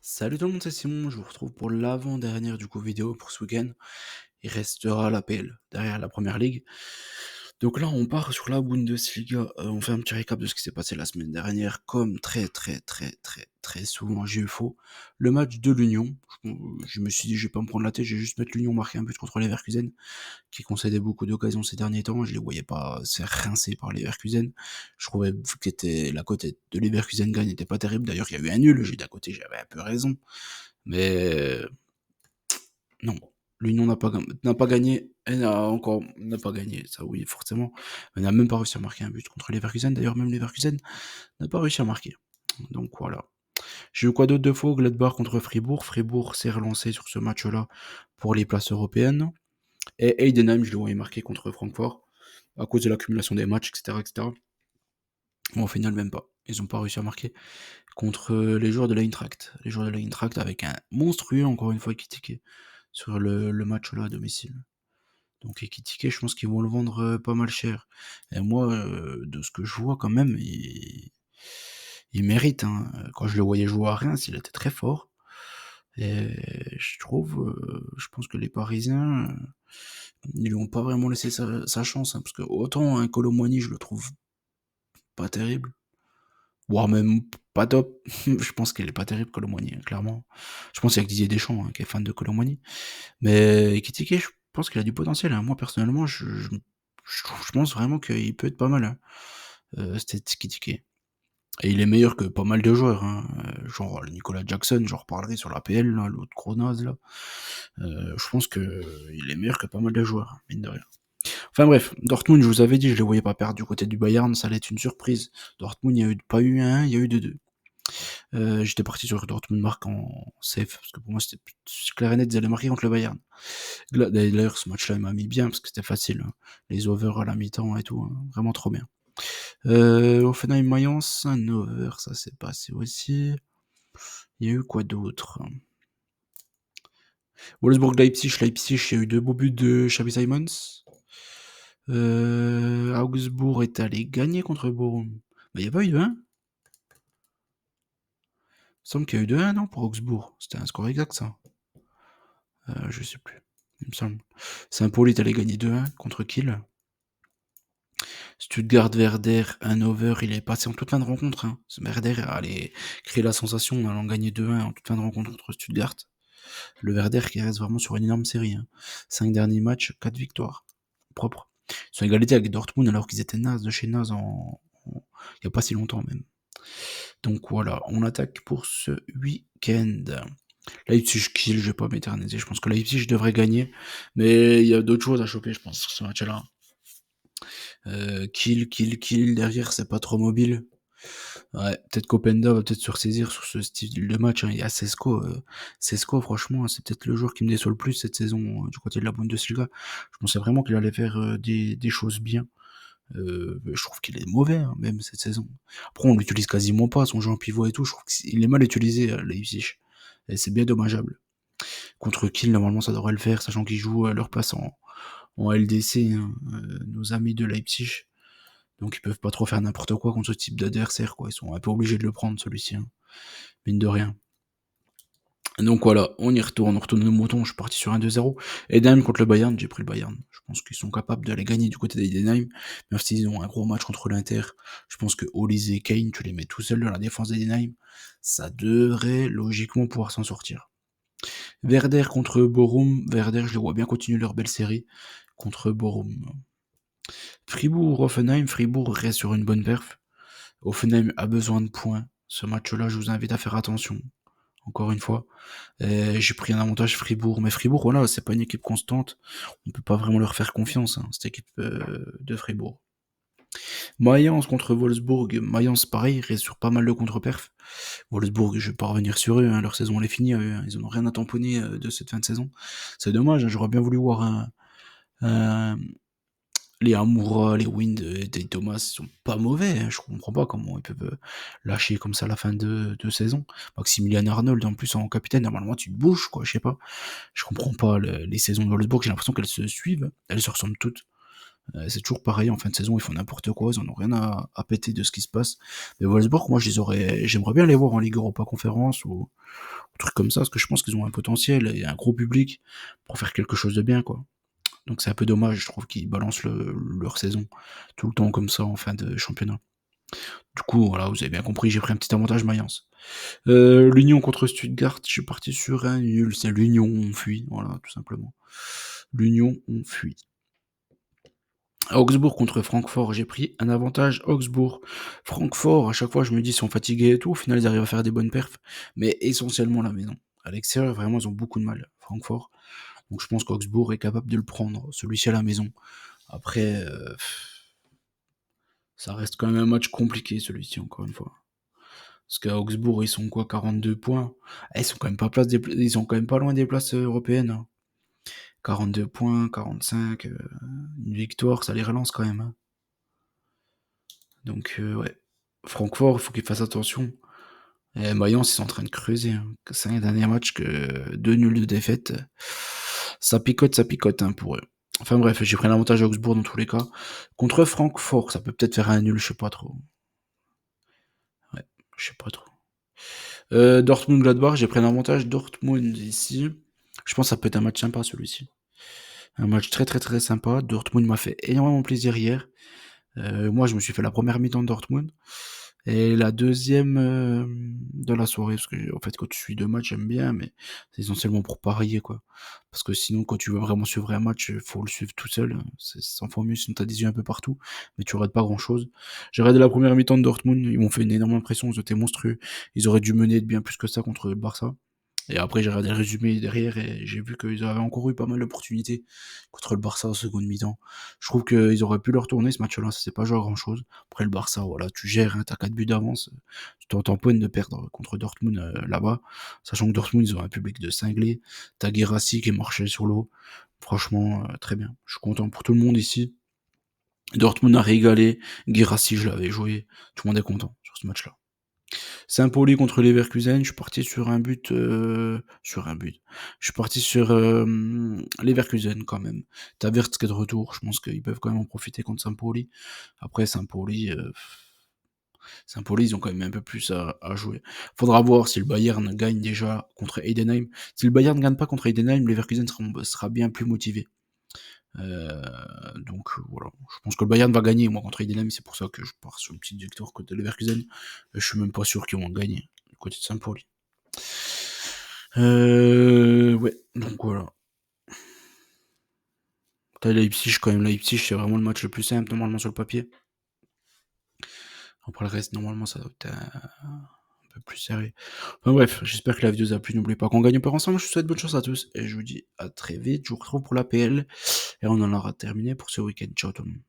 Salut tout le monde, c'est Simon, je vous retrouve pour l'avant-dernière du coup vidéo pour ce week-end. Il restera l'APL derrière la première ligue. Donc là on part sur la Bundesliga. On fait un petit récap de ce qui s'est passé la semaine dernière. Comme très souvent j'ai eu faux. Le match de l'Union. Je me suis dit je vais pas me prendre la tête, je vais juste mettre l'Union marquer un but contre les Leverkusen, qui concédait beaucoup d'occasions ces derniers temps. Je les voyais pas se faire rincer par les Leverkusen. Je trouvais que la cote de Leverkusen gagne n'était pas terrible. D'ailleurs, il y a eu un nul. J'ai d'à côté, j'avais un peu raison. Mais non, l'Union n'a pas gagné. Elle n'a pas gagné. Ça, oui, forcément. Elle n'a même pas réussi à marquer un but contre les Leverkusen. D'ailleurs, même les Leverkusen n'a pas réussi à marquer. Donc voilà. J'ai eu quoi d'autre de faux? Gladbach contre Fribourg. Fribourg s'est relancé sur ce match-là pour les places européennes. Et Heidenheim, je le voyais marquer contre Francfort à cause de l'accumulation des matchs, etc., etc. Bon, au final, même pas. Ils n'ont pas réussi à marquer contre les joueurs de l'Eintracht. Les joueurs de l'Eintracht avec un monstrueux, encore une fois, Ekitike sur le match là à domicile. Donc Ekitike, je pense qu'ils vont le vendre pas mal cher. Et moi, de ce que je vois quand même, il mérite. Hein. Quand je le voyais jouer à Reims, il était très fort. Et je pense que les Parisiens, ils lui ont pas vraiment laissé sa chance. Hein, parce que autant un Colomboigny, je le trouve pas terrible. Voire même pas top. Je pense qu'il est pas terrible, Colomboigny, hein, clairement. Je pense qu'il y a que Didier Deschamps hein, qui est fan de Colomboigny. Mais Ekitike, je pense qu'il a du potentiel. Hein. Moi, personnellement, je pense vraiment qu'il peut être pas mal. Hein. C'était Ekitike. Et il est meilleur que pas mal de joueurs. Hein. Genre le Nicolas Jackson, j'en reparlerai sur l'APL, là, l'autre Kronos, là. Je pense que il est meilleur que pas mal de joueurs, hein, mine de rien. Enfin bref, Dortmund, je vous avais dit, je les voyais pas perdre du côté du Bayern, ça allait être une surprise. Dortmund, il n'y a eu pas eu un, il y a eu deux. J'étais parti sur Dortmund marque en safe, parce que pour moi c'était clair et net, ils allaient marquer contre le Bayern. D'ailleurs, ce match-là, il m'a mis bien, parce que c'était facile. Hein. Les overs à la mi-temps et tout, hein. Vraiment trop bien. Offenheim-Mayence, un over, ça s'est passé aussi. Il y a eu quoi d'autre? Wolfsburg-Leipzig, Leipzig, il y a eu deux beaux buts de Xabi Simons. Augsbourg est allé gagner contre Bochum. Bah, il n'y a pas eu de 1. Il me semble qu'il y a eu 2-1, non, pour Augsbourg. C'était un score exact, ça. Je sais plus. Il me semble. Saint-Paul est allé gagner 2-1 contre Kiel. Stuttgart-Werder, un over, il est passé en toute fin de rencontre. Hein. Werder allait créer la sensation en allant gagner 2-1 en toute fin de rencontre contre Stuttgart. Le Werder qui reste vraiment sur une énorme série. Hein. 5 derniers matchs, 4 victoires. Propre. Ils sont égalité avec Dortmund alors qu'ils étaient nazes de chez nazes il n'y a pas si longtemps même. Donc voilà, on attaque pour ce week-end. Leipzig-Kiel, je vais pas m'éterniser. Je pense que Leipzig devrait gagner. Mais il y a d'autres choses à choper, je pense, sur ce match-là. Kiel, derrière, c'est pas trop mobile. Ouais, peut-être qu'Openda va peut-être se ressaisir sur ce style de match. Hein. Il y a Sesko. Sesko, franchement, c'est peut-être le joueur qui me déçoit le plus cette saison du côté de la Bundesliga. Je pensais vraiment qu'il allait faire des choses bien. Je trouve qu'il est mauvais, hein, même cette saison. Après, on l'utilise quasiment pas, son jeu en pivot et tout. Je trouve qu'il est mal utilisé, Leipzig. Et c'est bien dommageable. Contre Kiel, normalement, ça devrait le faire, sachant qu'ils jouent leur place en LDC, hein, nos amis de Leipzig. Donc ils peuvent pas trop faire n'importe quoi contre ce type d'adversaire, quoi. Ils sont un peu obligés de le prendre, celui-ci, hein, mine de rien. Donc voilà, on retourne nos moutons, je suis parti sur un 2-0. Edenheim contre le Bayern, j'ai pris le Bayern. Je pense qu'ils sont capables d'aller gagner du côté d'Edenheim, même s'ils ont un gros match contre l'Inter. Je pense que Olise et Kane, tu les mets tout seuls dans la défense d'Edenheim, ça devrait logiquement pouvoir s'en sortir. Werder contre Bochum, Werder, je les vois bien continuer leur belle série contre Bochum. Fribourg-Offenheim, Fribourg reste sur une bonne perf. Offenheim a besoin de points. Ce match-là, je vous invite à faire attention. Encore une fois, j'ai pris un avantage Fribourg, mais Fribourg, voilà, c'est pas une équipe constante. On peut pas vraiment leur faire confiance, hein, cette équipe de Fribourg. Mayence contre Wolfsburg, Mayence pareil, reste sur pas mal de contre-perf. Wolfsburg, je vais pas revenir sur eux, hein, leur saison elle est finie, eux, hein, ils en ont rien à tamponner de cette fin de saison. C'est dommage, hein, j'aurais bien voulu voir un, les Amoura, les Wind, des Thomas sont pas mauvais. Hein. Je comprends pas comment ils peuvent lâcher comme ça la fin de saison. Maximilian Arnold, en plus, en capitaine, normalement, tu te bouges, quoi. Je sais pas. Je comprends pas les saisons de Wolfsburg. J'ai l'impression qu'elles se suivent. Elles se ressemblent toutes. C'est toujours pareil en fin de saison, ils font n'importe quoi, ils en ont rien à péter de ce qui se passe. Mais Wolfsburg, moi, j'aimerais bien les voir en Ligue Europa Conférence ou un truc comme ça, parce que je pense qu'ils ont un potentiel et un gros public pour faire quelque chose de bien, quoi. Donc c'est un peu dommage, je trouve, qu'ils balancent leur saison tout le temps comme ça en fin de championnat. Du coup, voilà, vous avez bien compris, j'ai pris un petit avantage Mayence. L'Union contre Stuttgart, je suis parti sur un nul. C'est l'Union, on fuit, voilà, tout simplement. L'Union, on fuit. Augsbourg contre Francfort, j'ai pris un avantage Augsbourg. Francfort, à chaque fois, je me dis, ils sont fatigués et tout. Au final, ils arrivent à faire des bonnes perfs, mais essentiellement la maison. À l'extérieur, vraiment, ils ont beaucoup de mal, Francfort. Donc je pense qu'Augsbourg est capable de le prendre, celui-ci à la maison. Après, ça reste quand même un match compliqué, celui-ci, encore une fois. Parce qu'à Augsbourg, ils sont quoi, 42 points. Ils sont quand même pas ils sont quand même pas loin des places européennes, hein. 42 points, 45, une victoire, ça les relance quand même, hein. Donc ouais. Francfort, il faut qu'ils fassent attention. Et Mayence, ils sont en train de creuser, hein. 5 derniers matchs que 2 nuls de défaite. Ça picote, hein, pour eux. Enfin bref, j'ai pris l'avantage à Augsbourg dans tous les cas. Contre Francfort, ça peut peut-être faire un nul, je sais pas trop. Ouais, je sais pas trop. Dortmund-Gladbach, j'ai pris l'avantage Dortmund ici. Je pense que ça peut être un match sympa celui-ci. Un match très très très sympa. Dortmund m'a fait énormément plaisir hier. Moi, je me suis fait la première mi-temps de Dortmund et la deuxième de la soirée, parce que en fait, quand tu suis 2 matchs, j'aime bien, mais c'est essentiellement pour parier, quoi. Parce que sinon, quand tu veux vraiment suivre un match, faut le suivre tout seul. C'est 100 fois mieux, sinon t'as des yeux un peu partout, mais tu rates pas grand-chose. J'ai regardé la première mi-temps de Dortmund, ils m'ont fait une énorme impression, ils étaient monstrueux. Ils auraient dû mener de bien plus que ça contre le Barça. Et après, j'ai regardé le résumé derrière et j'ai vu qu'ils avaient encore eu pas mal d'opportunités contre le Barça en seconde mi-temps. Je trouve qu'ils auraient pu le retourner ce match-là, ça s'est pas joué à grand-chose. Après le Barça, voilà, tu gères, hein, t'as 4 buts d'avance, tu t'en tamponnes de perdre contre Dortmund là-bas, sachant que Dortmund, ils ont un public de cinglés. T'as Guirassy qui marchait sur l'eau. Franchement, très bien. Je suis content pour tout le monde ici. Dortmund a régalé. Guirassy, je l'avais joué. Tout le monde est content sur ce match-là. Saint-Pauli contre Leverkusen, je suis parti sur un but, sur un but. Je suis parti sur, Leverkusen quand même. Tu Wirtz qui est de retour, je pense qu'ils peuvent quand même en profiter contre Saint-Pauli. Après Saint-Pauli, ils ont quand même un peu plus à jouer. Faudra voir si le Bayern gagne déjà contre Heidenheim. Si le Bayern ne gagne pas contre Heidenheim, Leverkusen sera bien plus motivé. Donc voilà, je pense que le Bayern va gagner moi contre Heidenheim, c'est pour ça que je pars sur une petite victoire côté Leverkusen. Je suis même pas sûr qu'ils vont gagner du côté de Saint-Pauli. Ouais, donc voilà. T'as Leipzig quand même, Leipzig c'est vraiment le match le plus simple normalement sur le papier. Après le reste, normalement ça doit être un peu plus sérieux. Enfin bref, j'espère que la vidéo vous a plu. N'oubliez pas qu'on gagne peur ensemble. Je vous souhaite bonne chance à tous et je vous dis à très vite. Je vous retrouve pour la PL et on en aura terminé pour ce week-end. Ciao tout le monde.